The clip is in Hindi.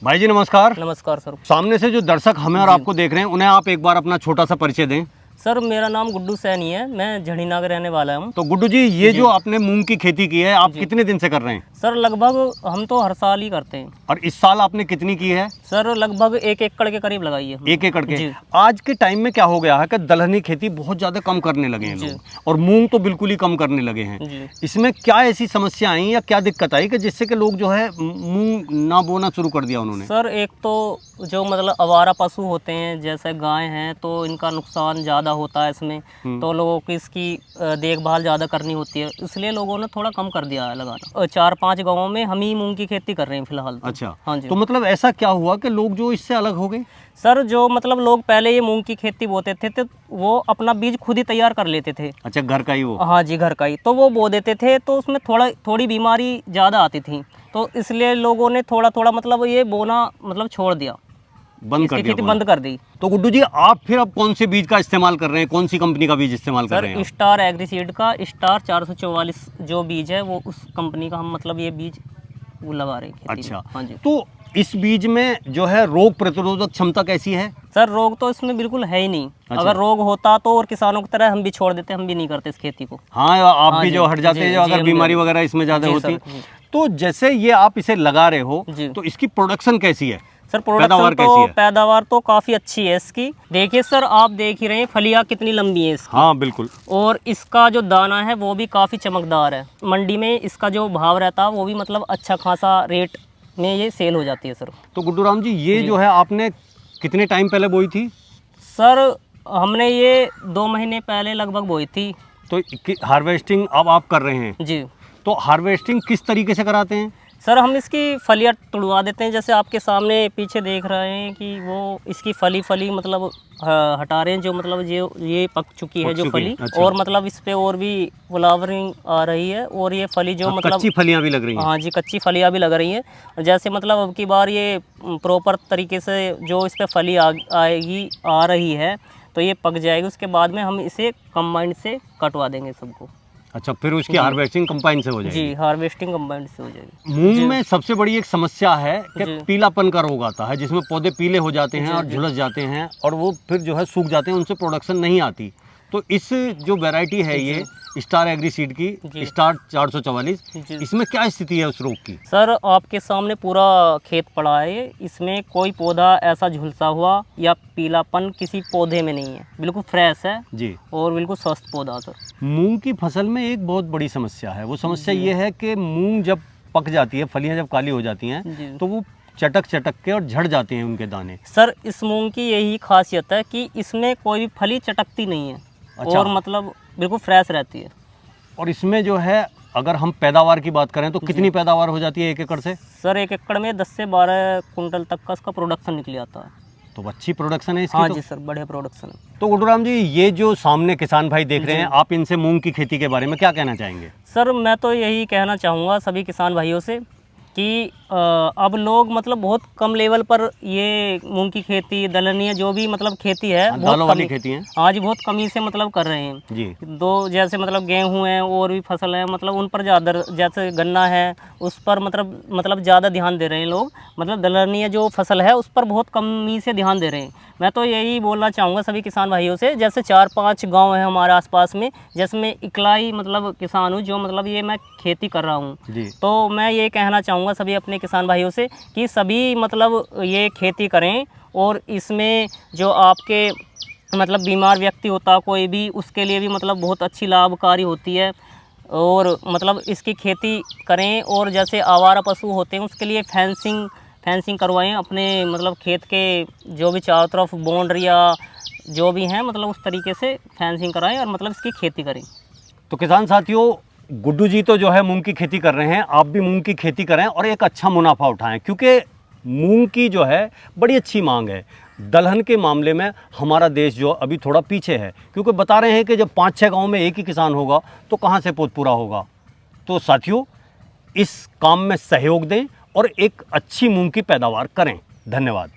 भाई जी नमस्कार। नमस्कार सर। सामने से जो दर्शक हमें और आपको देख रहे हैं उन्हें आप एक बार अपना छोटा सा परिचय दें। सर मेरा नाम गुड्डू सैनी है, मैं झड़ीनाग रहने वाला हूँ। तो गुड्डू जी, ये जो आपने मूंग की खेती की है, आप जी। कितने दिन से कर रहे हैं? सर लगभग हम तो हर साल ही करते हैं। और इस साल आपने कितनी की है? सर लगभग 1 एकड़ के करीब लगाई है हमने। 1 एकड़ के। जी। आज के टाइम में क्या हो गया है कि दलहनी खेती बहुत ज्यादा कम करने लगे हैं जी। लोग, और मूंग तो बिल्कुल ही कम करने लगे हैं। जी। इसमें क्या ऐसी समस्या आई या क्या दिक्कत आई कि जिससे कि लोग जो है मूंग ना बोना शुरू कर दिया उन्होंने? सर एक तो जो मतलब आवारा पशु होते हैं जैसे गाय हैं, तो इनका नुकसान ज़्यादा होता है इसमें, तो लोगों को इसकी देखभाल ज़्यादा करनी होती है, इसलिए लोगों ने थोड़ा कम कर दिया है लगाना। 4-5 गाँवों में हम ही मूंग की खेती कर रहे हैं फिलहाल तो। अच्छा। हाँ जी। तो मतलब ऐसा क्या हुआ कि लोग जो इससे अलग हो गए? सर जो मतलब लोग पहले ये मूंग की खेती बोते थे तो वो अपना बीज खुद ही तैयार कर लेते थे। अच्छा, घर का ही वो? हाँ जी, घर का ही, तो वो बो देते थे, तो उसमें थोड़ी बीमारी ज़्यादा आती थी, तो इसलिए लोगों ने थोड़ा थोड़ा मतलब ये बोना मतलब छोड़ दिया, बंद कर इसकी दिया खेती बोना। बंद कर दी। तो गुड्डू जी, आप फिर अब कौन से बीज का इस्तेमाल कर रहे हैं? कौन सी कंपनी का बीज इस्तेमाल कर रहे हैं सर आप? स्टार एग्रीसीड का स्टार 444 जो बीज है वो उस कंपनी का हम मतलब ये बीज वो लगा रहे हैं खेती अच्छा। में। हाँ जी। तो इस बीज में जो है रोग प्रतिरोधक क्षमता कैसी है? सर रोग तो इसमें बिल्कुल है ही नहीं। अच्छा। अगर रोग होता तो और किसानों की तरह हम भी छोड़ देते, हम भी नहीं करते इस खेती को। हाँ, आप हाँ भी जी, जो हट जाते जी, हैं जो जी, अगर हम बीमारी भी- वगैरह इसमें ज़्यादा जी होती। सर, जी। तो जैसे ये आप इसे लगा रहे हो, जी। तो इसकी प्रोडक्शन कैसी है? सर पैदावार प्रोडक्शन कैसी तो है? पैदावार तो काफ़ी अच्छी है इसकी। देखिए सर, आप देख ही रहे हैं फलियाँ कितनी लंबी है इसकी। हाँ बिल्कुल। और इसका जो दाना है वो भी काफ़ी चमकदार है। मंडी में इसका जो भाव रहता है वो भी मतलब अच्छा खासा रेट में ये सेल हो जाती है सर। तो गुड्डू राम जी, ये जी। जो है आपने कितने टाइम पहले बोई थी? सर हमने ये 2 महीने पहले लगभग बोई थी। तो हार्वेस्टिंग अब आप कर रहे हैं, जी। तो हार्वेस्टिंग किस तरीके से कराते हैं? सर हम इसकी फलियाँ तुड़वा देते हैं, जैसे आपके सामने पीछे देख रहे हैं कि वो इसकी फली मतलब हटा रहे हैं, जो मतलब ये पक चुकी है पक जो चुकी फली। है, अच्छा। और मतलब इस पे और भी फ्लावरिंग आ रही है, और ये फली जो हाँ, मतलब कच्ची फलियां भी लग रही हैं। हाँ जी, कच्ची फलियाँ भी लग रही हैं। और जैसे मतलब अब की बार ये प्रॉपर तरीके से जो इस पे फली आ रही है, तो ये पक जाएगी, उसके बाद में हम इसे कंबाइन से कटवा देंगे सबको। अच्छा, फिर उसकी हार्वेस्टिंग कंबाइन से हो जाएगी? जी, हार्वेस्टिंग कंबाइन से हो जाएगी। मूंग जी। में सबसे बड़ी एक समस्या है कि जी। पीलापन का रोग आता है, जिसमें पौधे पीले हो जाते हैं जी, और जी। झुलस जाते हैं, और वो फिर जो है सूख जाते हैं, उनसे प्रोडक्शन नहीं आती। तो इस जो वैरायटी है ये स्टार एग्री सीड की जी। स्टार 444, जी। इसमें क्या स्थिति है उस रोग की? सर आपके सामने पूरा खेत पड़ा है, इसमें कोई पौधा ऐसा झुलसा हुआ या पीलापन किसी पौधे में नहीं है, बिल्कुल फ्रेश है जी। और बिल्कुल स्वस्थ पौधा सर। मूंग की फसल में एक बहुत बड़ी समस्या है। वो समस्या ये है कि मूंग जब पक जाती है, फलियां जब काली हो जाती हैं, जी। तो वो चटक चटक के और झड़ जाते हैं उनके दाने। सर इस मूंग की यही खासियत है कि इसमें कोई भी फली चटकती नहीं है। अच्छा। और मतलब बिल्कुल फ्रेश रहती है। और इसमें जो है, अगर हम पैदावार की बात करें तो कितनी पैदावार हो जाती है 1 एकड़ से? सर 1 एकड़ में 10 से 12 कुंटल तक का इसका प्रोडक्शन निकल आता है। तो अच्छी प्रोडक्शन है इसकी। हाँ तो जी सर, बढ़िया प्रोडक्शन है। तो गुड्डूराम जी, ये जो सामने किसान भाई देख रहे हैं, आप इनसे मूंग की खेती के बारे में क्या कहना चाहेंगे? सर मैं तो यही कहना चाहूँगा सभी किसान भाइयों से कि अब लोग मतलब बहुत कम लेवल पर ये मूंग की खेती, दलहनी जो भी मतलब खेती है, दालों बहुत वाली कमी, खेती है हाँ जी, बहुत कमी से मतलब कर रहे हैं जी। दो। जैसे मतलब गेहूं है और भी फसल है, मतलब उन पर ज़्यादा, जैसे गन्ना है उस पर मतलब ज़्यादा ध्यान दे रहे हैं लोग। मतलब दलहनी जो फसल है उस पर बहुत कमी से ध्यान दे रहे हैं। मैं तो यही बोलना चाहूँगा सभी किसान भाइयों से, जैसे 4-5 गांव है हमारे आसपास में, जिसमें इकलाई मतलब किसान हूँ, जो मतलब ये मैं खेती कर रहा हूँ जी। तो मैं ये कहना चाहूँगा सभी अपने किसान भाइयों से कि सभी मतलब ये खेती करें। और इसमें जो आपके मतलब बीमार व्यक्ति होता कोई भी, उसके लिए भी मतलब बहुत अच्छी लाभकारी होती है। और मतलब इसकी खेती करें। और जैसे आवारा पशु होते हैं उसके लिए फेंसिंग करवाएं अपने मतलब खेत के जो भी चारों तरफ बाउंड्रिया जो भी हैं, मतलब उस तरीके से फेंसिंग कराएं और मतलब इसकी खेती करें। तो किसान साथियों, गुड्डू जी तो जो है मूंग की खेती कर रहे हैं, आप भी मूंग की खेती करें और एक अच्छा मुनाफा उठाएं, क्योंकि मूंग की जो है बड़ी अच्छी मांग है। दलहन के मामले में हमारा देश जो अभी थोड़ा पीछे है, क्योंकि बता रहे हैं कि जब 5-6 गांव में एक ही किसान होगा तो कहां से पोत पूरा होगा। तो साथियों, इस काम में सहयोग दें और एक अच्छी मूंग की पैदावार करें। धन्यवाद।